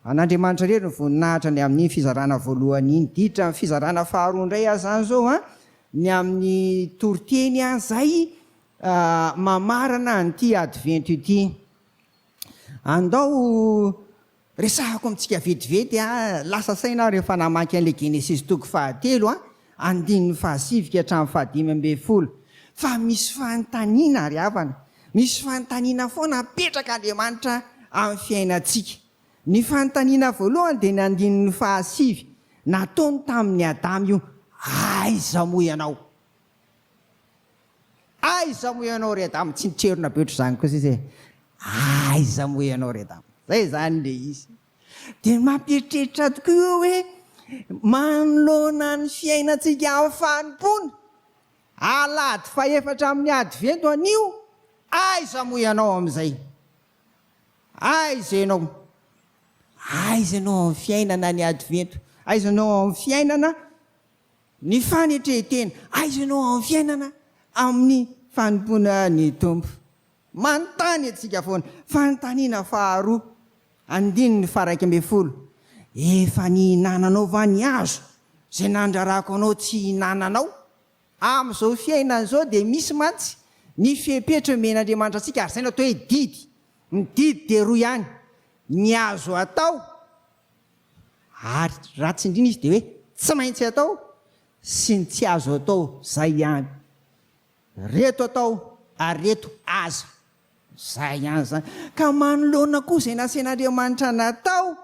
an'Andriamanitra rery ny voninahitra ny amin'ny fizarana voalohany iny, ditra ny fizarana faharoa indray azany zao a ny amin'ny Toriteny a zay mamarana an'ity adventy ity. Andao resahako amintsika vetivety a, lasa saina rehefa namaky an'le Genesis toko 13 a, 7 ka hatramin'ny 15. Fa misy fanontaniana ary havana, misy fanontaniana foana apetraka Andriamanitra amin'ny fiainantsika. Ny fanontaniana voalohany dia ny 7 nataony tamin'ny Adama io, aiza moa ianao? Aiza moa ianao ry Adama? Tsy nitserona be ohatr'izany kosa izy. Aiza moa ianao ry Adama? Zay zany le izy. Dia mampieritreritra tokoa io hoe manoloana ny fiainantsika amin'ny fanompona. Alady faefatra amin'ny advento anio, aiza moa ianao amin'izay? Aiza ianao? Aiza ianao amin'ny fiainana ny advento? Aiza ianao amin'ny fiainana ny fanetretena? Aiza ianao amin'ny fiainana amin'ny fanompona ny tompo? Manontany atsika foana. Fanontaniana faharoa, 11. Efa nihinananao va ny hazo zay nandrarako anao tsy hinananao? Amin'izao fiainana izao dia misy mantsy ny fepetra men'Andriamanitra antsika, ary zay natao hoe didy. Ny didy dia roa ihany, ny azo atao ary ratsy indrina izy dia hoe tsy maintsy atao sy ny tsy azo atao, zay ihany. Reto atao ary reto aza, zay ihany zany. Ka manoloana koa izay nasain'Andriamanitra natao,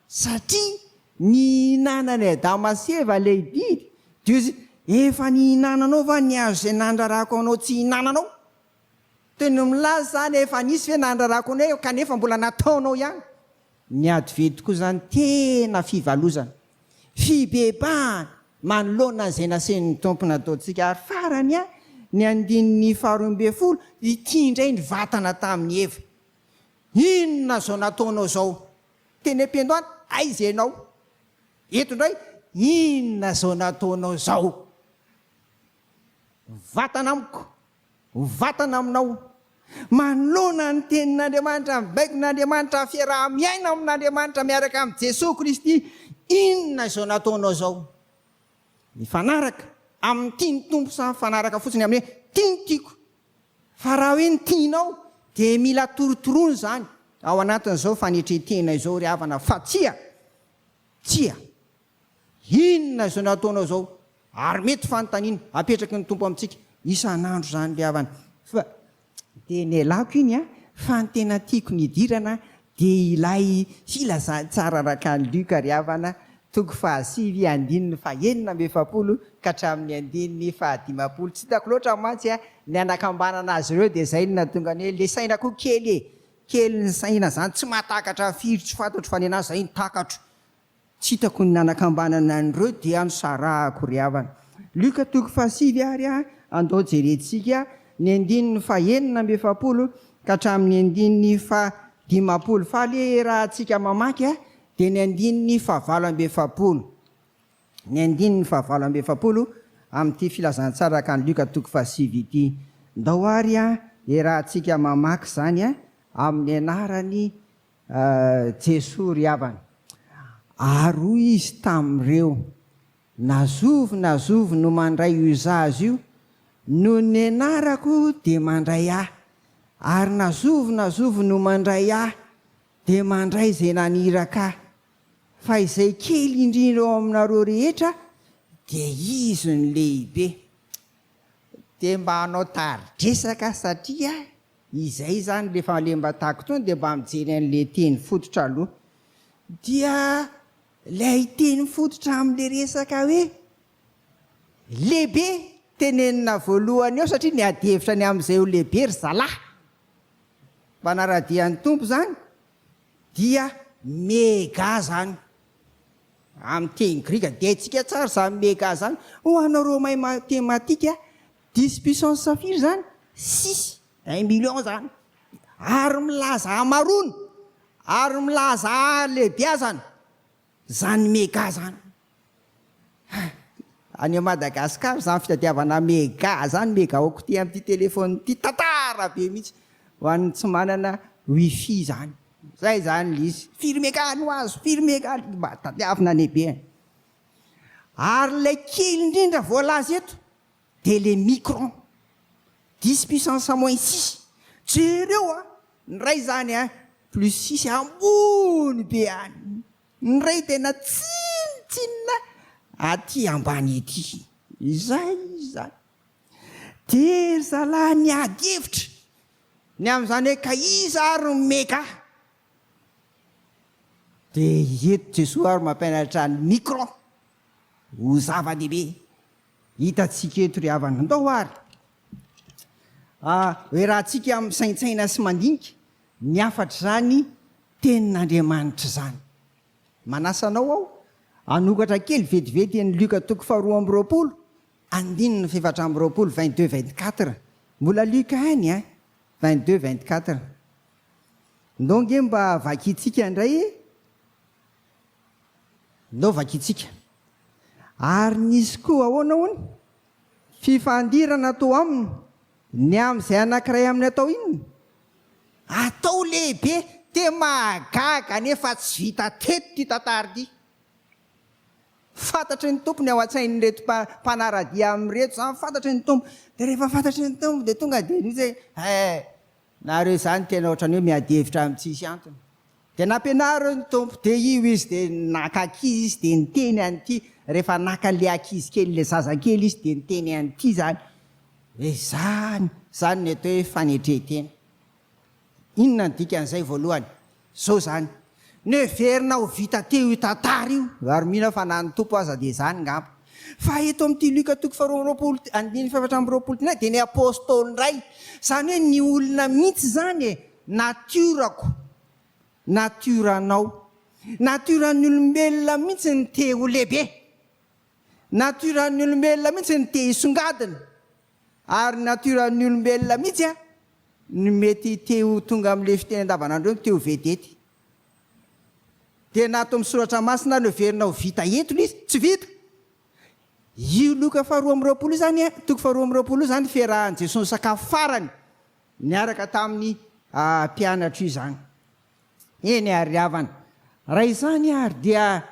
satria nihinanany Adama sy Eva ilay didy, dia izy efa nihinananao va ny azo izay nandrarako anao tsy hinananao? Teny milaza zany efa nisy hoe nandrarako anao kanefa mbola nataonao ihany. Ny adventy koa zany tena fivalozana, fibebahana manoloana izay nasain'ny tompo nataontsika. Ary farany a ny 12, ity indray ny vatana tamin'ny Eva. Inona zao nataonao zao? Teny am-piandohany, aiza ianao? Eto indray, inona zao nataonao zao? Vatana amiko, vatana aminao. Manoloana ny tenin'Andriamanitra, mibaikin'Andriamanitra, fiaraha-miaina amin'Andriamanitra miaraka amin'ny Jesosy Kristy. Inona zao nataonao zao? Mifanaraka amin'ny tiany tompo sa mifanaraka fotsiny amin'ny hoe tiany tiako? Fa raha hoe ny tianao dia mila torotoroana zany ao anatin'izao fanetretena izao ry havana. Fa tsia, inona zao nataonao zao? Ary mety fanontaniana apetraky ny tompo amintsika isan'andro zany ry havana. Fa dia ny alako iny a, fa ny tena tiako nidirana dia ilay filazany tsara araka ny Luka ry havana, toko 7, 19 ka hatramin'ny 15. Tsy hitako loatra mantsy a ny anakambanana azy ireo, dia zay no natonga ny hoe le saina koa kely ny saina zany, tsy mahatakatra firy, tsy fantatro fa ny anazy zay ny takatro. Tsy hitako ny anakambanana an'ireo dia anosarahako ry havana. Luka toko 7 ary a, andao jerentsika ny 19 ka hatramin'ny 15. Fa le raha antsika mamaky a dia ny 19. Ny 19 amin'ity filazantsara ka ny Luka toko 7 ity. Ndao ary a raha antsika mamaky zany a amin'ny anarany Jesosy ry havana. Aroa izy tamin'ireo, nazovy no mandray io zaza io, no ny anarako dia mandray ahy, ary nazovy no mandray ahy dia mandray izay naniraka ahy. Fa izay kely indrindra ao aminareo rehetra dia izy ny lehibe. Dia mba hanao taridresaka, satria izay zany rehefa lemba tahako tony dia mba mijery an'le teny fototra aloha. Dia ilay teny fototra amin'le resaka hoe lehibe tenenina voalohany eo, satria ny adevitra ny amin'izay ho lehibe ry zalahy, mpanaradian'ny tompo zany, dia mega zany. Amin'ny teny grika dia haintsika tsara zany mega zany. Ho anareo mahay matematika, 10 puissance safira zany 6, 1 million zany. Ary milaza amarony, ary milaza lehibe zany, zany mega zany. Any Madagasikara zany fitadiavana mega zany, mega okty amin'ity telefony ity tantara be mihitsy, ho an'ny tsy manana wifi zany. zay zany l izy firmekany ho azo firmekany mba tadiavina lehibe ary lay kely indrindra voalazy eto de le micron 10 puissance moins 6 jereo a ny ray zany a plus 6 ambony be any ny ray tena tsinitsinina aty ambany ety izay zany tery zalahy ny ady hevitra ny am'izany hoe ka iza ary meka de eto Jesosy ary mampianatra ny micron ho zava-dehibe hitatsika eto ry havana andao ary hoe raha tsika amin'ny saintsaina sy mandinika ny afatra zany tenin'Andriamanitra zany manasanao aho anokatra kely vetivety ny Luka 2:20 andinina 7:20 22-24 mbola Luka any a 22-24 donc mba vakitsika indray ndao vakitsika ary nisy koa ahoana hony fifandirana atao aminy ny am'izay anankiray amin'ny atao inony atao lehibe te mahagaga nefa tsy vita teto ty tantary ty fantatry ny tompony ao an-tsainy reto mpanaradia amin'reto zany fantatry ny tompo de rehefa fantatry ny tompo de tonga de nisy nareo zany tena ohatrany hoe miady hevitra amin'tsisy antony de nampianaro ny tompo de io izy de nakakizy izy de niteny an'ity rehefa naka le akizy kely le zazakely izy de niteny an'ity zany hoe zany ny atao hoe fanetretena inona ny dikan'izay voalohany zao zany neverina ho vita teo io tantara io ary mihina fa na ny tompo aza de zany ngamba fa eto amin'ity Luka 2:20 de ny apôstôly ray zany hoe ny olona mihitsy zany e natiorako natioranao natioran'ny olombelona mihitsy ny te ho lehibe natioran'ny olombelona mihitsy ny te hisongadina ary natioran'ny olombelona mihitsy a ny mety teo tonga amin'le fiteny andavanandro eo teo vedety de nato amin'ny soratra masina neverina ho vita entona izy tsy vita io Luka 2:20 zany a 2:20 zany fiarahan'i Jesosy sakafo farany niaraka tamin'ny mpianatra io zany eny ary havana raha izany ary dia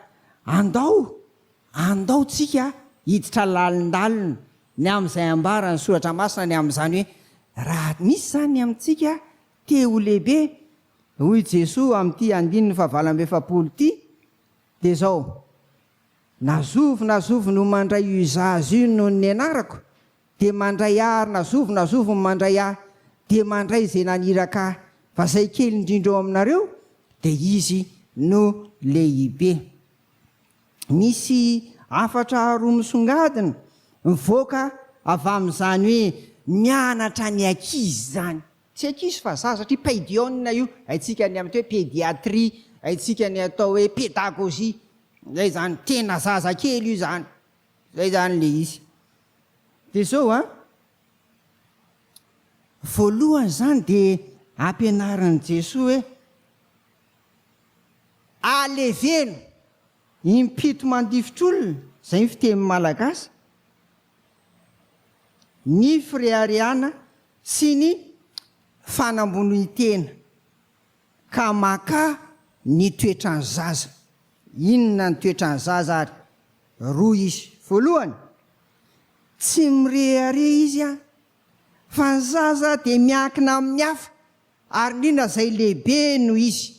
andao tsika hiditra lalindalina ny am'izay ambara ny soratra masina ny am'izany hoe raha misy zany amintsika te ho lehibe hoy Jesosy amin'ity 9:7 ty de zao nazovy no mandray io zazy io noho ny anarako de mandray ary nazovy mandray ahy de mandray zay naniraka fa zay kely indrindra ao aminareo de izy no lehibe misy afatra roa misongadina mivoaka avy amin'izany hoe mianatra ny ankizy zany tsy ankizy fa za satria paidiona io aitsika ny amin'ny hoe pédiatrie aitsika ny atao hoe pédagogie zay zany tena zaza kely io zany zay zany le izy de zao voalohany zany de ampianaran'i Jesosy hoe aleveno impito mandifotr'olona zay fiteny malagasy ny firehareana sy ny fanambonitena ka maka ny toetrany zaza inona ny toetrany zaza ary roa izy voalohany tsy mirehare izy fa ny zaza de miankina amin'ny hafa ary indrindra zay lehibe no izy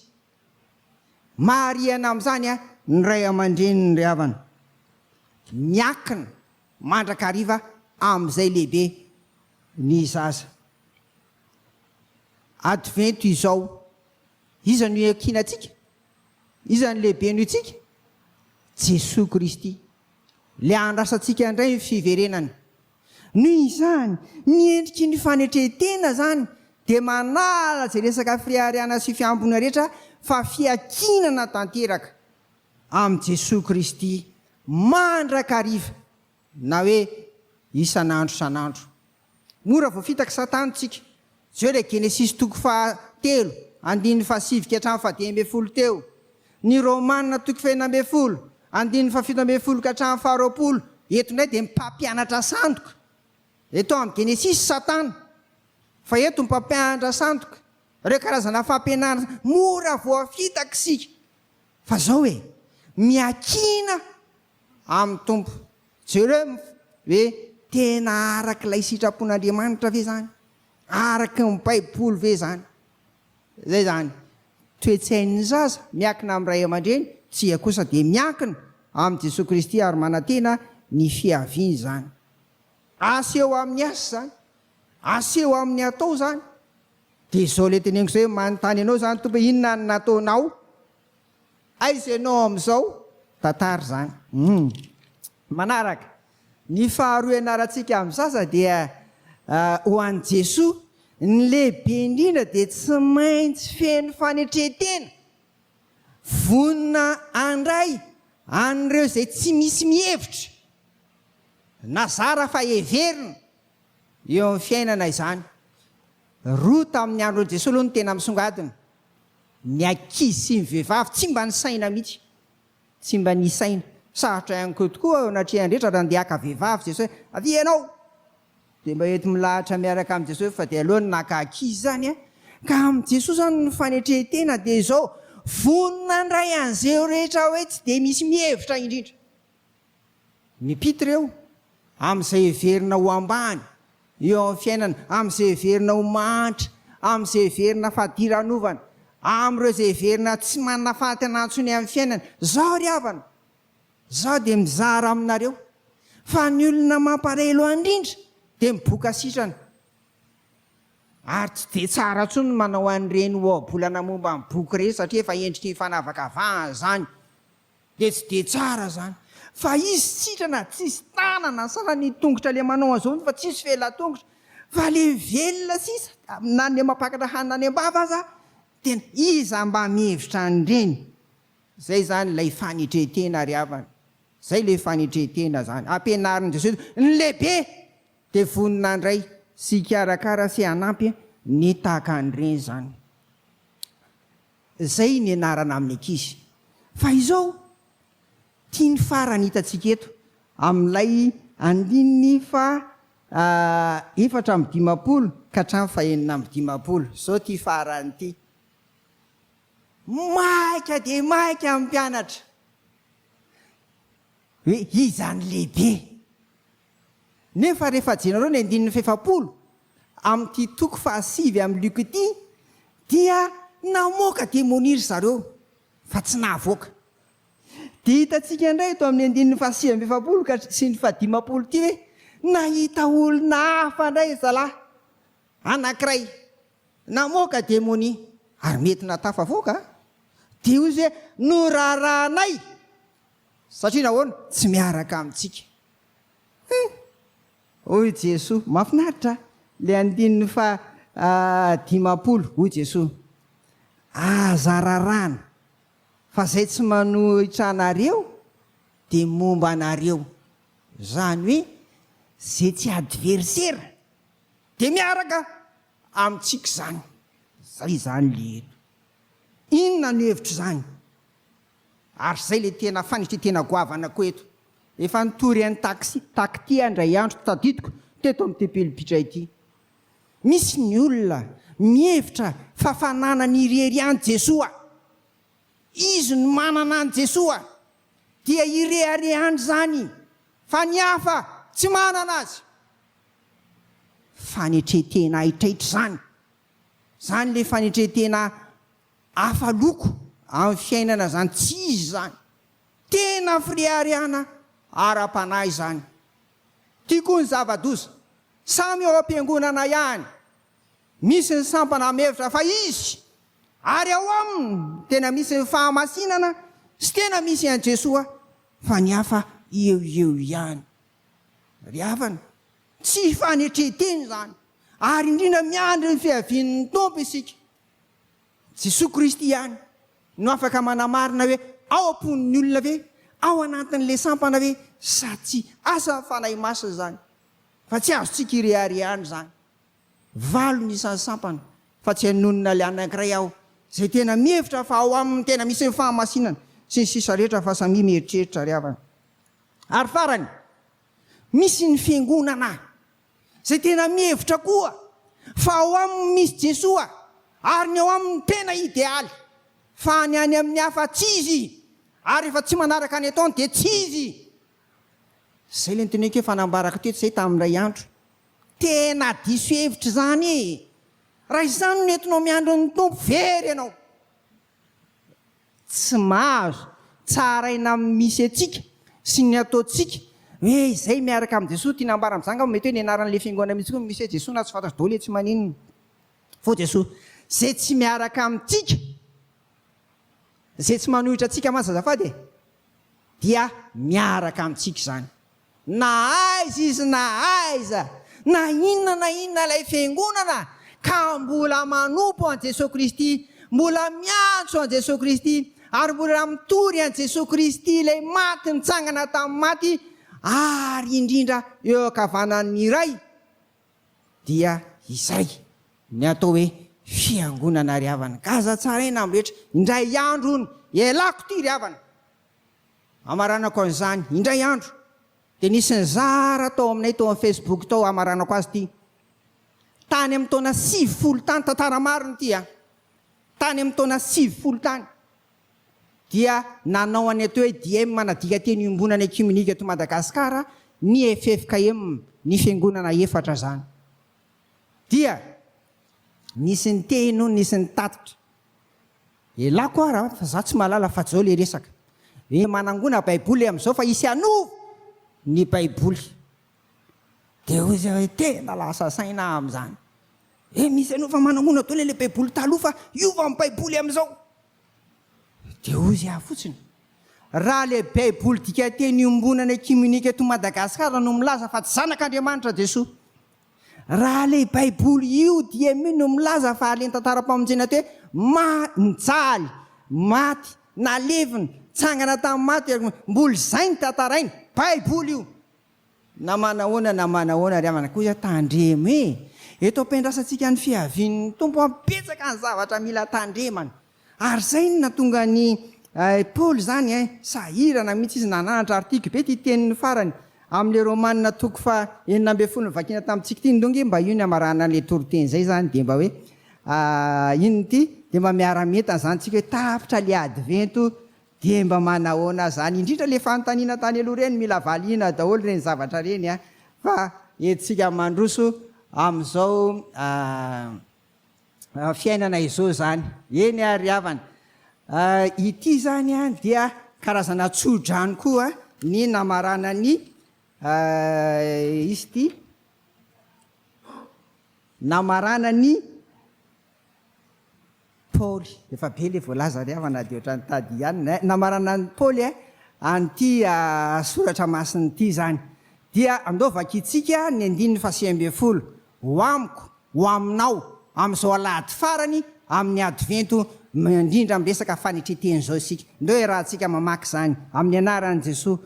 mahariana amin'izany ny ray aman-dreniny ry havana miakina mandrakariva amin'izay lehibe ny zaza advento izao iza no ekinantsika iza ny lehibe no itsika Jesosy Kristy le andrasantsika indray fiverenana noho izany miendriky ny fanetretena zany de manala zay resaka firehareana sy fiambona rehetra fa fiakinana tanteraka amin'i Jesosy Kristy mandrakariva na hoe isan'andro mora vao fitaka satanitsika zao le Genesis 3:7 andininy 7 hatramin'ny 10 teo ny Romanina 9 andininy 7 hatramin'ny 20 eto ndray de mipampianatra sandoka eto amin'ny Genesis satana fa eto mipampianatra sandoka reo karazana fampianarana mora voafitaka sika fa zao hoe miakina amin'ny tompo jereo hoe tena araka ilay sitrapon'Andriamanitra ve zany, araka ny baiboly ve zany. Zay zany toetsain'ny zaza miakina amin'ny ray aman-dreny, tsia kosa dia miakina amin'ny Jesosy Kristy ary manantena ny fiaviany zany. Aseho amin'ny asa zany, aseho amin'ny atao zany. Dia izao le teneniko zay manontany anao zany tompo, inona ny nataonao? Aiza ianao amin'izao? Tantara zany. Manaraka ny faharoa ianarantsika amin'ny zaza dia ho an'i Jesosy ny lehibe indrindra dia tsy maintsy feno fanetretena, vonina andray an'ireo izay tsy misy mihevitra, nazara fa heverina eo amin'ny fiainana izany. Roa tamin'ny andron'i Jesosy aloha no tena misongadina, ny ankizy sy ny vehivavy tsy mba nisaina mihitsy, tsy mba nisaina. Sarotra ihany koa tokoa ao anatrehany rehetra raha ndeha haka vehivavy Jesosy, avy ianao dia mba ety milahatra miaraka amin'ny Jesosy, fa dia alohany naka ankizy zany a. Ka amin'ny Jesosy zany ny fanetretena dia izao, vonina andray an'izay rehetra hoe tsy dia misy mihevitra indrindra. Mipitra ireo amin'izay heverina ho ambany eo amin'ny fiainana, amin'izay heverina ho mahantra, amin'izay heverina fahadiran'ovana, amin'ireo izay heverina tsy manana fahatenantsony amin'ny fiainana. Zao ry havana, zao dia mizara aminareo fa ny olona mamparelo indrindra dia miboaka sitrana, ary tsy dia tsara ntsony manao an'ireny ohabolana momba ny boky ireny, satria efa endriky ny fanavakavahana zany, dia tsy dia tsara zany. Fa izy sitrana, tsisy tanana sana ny tongotra le manao an'izao, fa tsisy fela-tongotra, fa le velona sisa na ny mampakatra hanina any am-bava aza, tena iza mba mihevitra an'ireny. Zay zany ilay fanetretena ry havana, zay ilay fanetretena zany ampianarin' Jesosy. Ny lehibe dia vonina andray sy karakara sy hanampy ny tahaka an'ireny zany. Zay ny anarana amin'ny ankizy. Fa izao tia ny farany hitantsika eto amin'ilay andininy fa 4:20 ka hatramin'ny 5:20. Zao tia farany ity. Maika dia maika amin'ny mpianatra hoe izany lehibe. Nefa rehefa jenareo ny 5:50 amin'ity toko 7 amin'ny Luka ity, dia namoaka demoniry zareo fa tsy nahavoaka. Dia hitantsika indray eto amin'ny 6:50 ka sy ny 15 ity hoe nahita olona hafa indray zalahy anankiray namoaka demoni ary mety natafavoaka. Dia ozy hoe norarahanay satria nahoana tsy miaraka amintsika. Hoy Jesosy, mahafinaritra le 15:50. Hoy Jesosy, aza rarana fa zay tsy manohitra anareo dia momba anareo. Zany hoe zay tsy adversera dia miaraka amintsika zany. Zay zany le eto. Inona no hevitra zany? Ary zay le tena fanetretena goavana koa eto. Efa nitory an'ny takity andray andro tadidiko teto amin'ny tempelipitra ity. Misy ny olona mihevitra fa fanana ny irery any Jesosy. Izy no manana any Jesosy dia irery any zany, fa ny hafa tsy manana azy. Fanetretena hitraitra zany. Zany le fanetretena hafa loko amin'ny fiainana zany, tsy izy zany. Tena firiariana ara-panahy zany. Tiako ny zava-doza samy ao am-piangonana ihany, misy ny sampana mihevitra fa izy, ary ao aminy tena misy ny fahamasinana sy tena misy an'i Jesosy, fa ny hafa eo ihany. Ry havana, tsy fanetreteny zany, ary indrindra miandry ny fiavian'ny tompo isika. Jesosy Kristy ihany no afaka manamarina hoe ao am-pon'ny olona ve, ao anatin'le sampana ve, sa tsy asa fanahy masina zany, fa tsy azontsika ireharehany zany. Valo ny isan'ny sampana, fa tsy hanonona le anankiray aho zay tena mihevitra fa ao aminy tena misy ny fahamasinana sy ny sisa rehetra fa samy mieritreritra ry havana. Ary farany, misy ny fiangonana zay tena mihevitra koa fa ao aminy misy Jesosy, ary ny eo amin'ny tena idealy fa ny any amin'ny hafa tsy izy ary efa tsy manaraka ny ataony dia tsy izy. Zay le nyteneko hoe fanambaraka teto zay tamin'ray andro tena diso hevitra zany. Raha izany no entinao miandro ny tompo very ianao. Tsy mahazo tsaraina misy atsika sy ny ataontsika hoe izay miaraka amin'ny Jesosy tia nambara amin'izanga mety hoe ny anaran'le fiangonana mihitsy koa misy hoe Jesosy na tsy fantatro daholo tsy maninona fô Jesosy zay tsy miaraka amintsika zay tsy manohitra antsika mazazafady dia miaraka amintsika zany. Na aiza izy na aiza na inona ilay fiangonana ka mbola manompo an Jesosy Kristy, mbola miantso an Jesosy Kristy ary mbola mitory an Jesosy Kristy ilay maty nitsangana tamin'ny maty ary indrindra eo akavanan'ny iray dia izay ny atao hoe fiangonana ry havana. Gaza tsara ina amin'ny rehetra indray andro ny ialako ty ry havana amaranako an'izany indray andro dia nisy ny zara tao aminay tao amin'ny Facebook tao amaranako azy ty tany amin'ny taona 90 tany tantara mariny ty tany amin'ny taona 90 tany dia nanao any atao hoe DM manadika teny iombonana ekumenika eto Madagasikara ny FKMA ny fiangonana efatra zany dia nisy ny teno nisy ny tatitra elako ara fa za tsy malala fa zao le resaka hoe manangona baiboly amin'izao fa isy anovo ny baiboly dia hoy zay hoe tena lasa saina amin'izany misy anao fa manangona daholo le baiboly taloha fa iova amin'ny baiboly amin'izao dia hoy zay fotsiny raha le baiboly dika teny iombonana ekumenika eto Madagasikara no milaza fa tsy zanak'Andriamanitra Jesosy. Raha le baiboly io dia no milaza fa aleny tantara-pamonjena te nijaly maty naleviny tsangana tamin'ny maty mboly zay ny tantarainy baiboly io na manahoana ry havana kosa tandremo eto ampiandrasantsika ny fiavian'ny tompo ampetsaka ny zavatra mila tandremana ary zay no natonga ny Paul zany sahirana mihitsy izy nananatra artiky be ty tenin'ny farany amin'le romanina toko fa 9 vakina tamintsika ty ndonge mba io ny amarana le Toriteny zay zany dia mba hoe inony ty dia mba miara-metana zany tsika hoe tapitra le advento dia mba manahoana zany indrindra le fanontaniana tany aloha reny mila valina daholo reny zavatra reny fa etsika mandroso amin'izao fiainana izao zany eny ary havana ity zany dia karazana tsodrano koa ny namarana ny izy ty namarana ny Paoly efa be le voalaza ry havana dia ohatrany tady ihany namarana ny Paoly an'ity soratra masiny ity zany dia andovakitsika ny 9:10 ho amiko ho aminao amin'izao alahady farany amin'ny advento indrindra miresaka fanitreteny zao isika ndeo hoe raha antsika mamaky zany amin'ny anaran'i Jesosy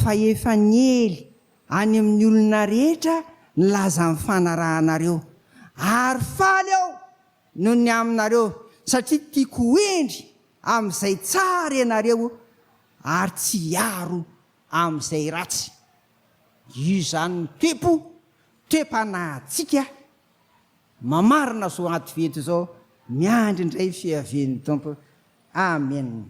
fa efa niely any amin'ny olona rehetra nilaza amin'ny fanarahanareo ary faly ao noho ny aminareo satria tiako endry amin'izay tsara ianareo ary tsy hiaro amin'izay ratsy. Io zany toepanahtsika mamarina zao advento zao miandry indray fiavian'ny tompo. Amen.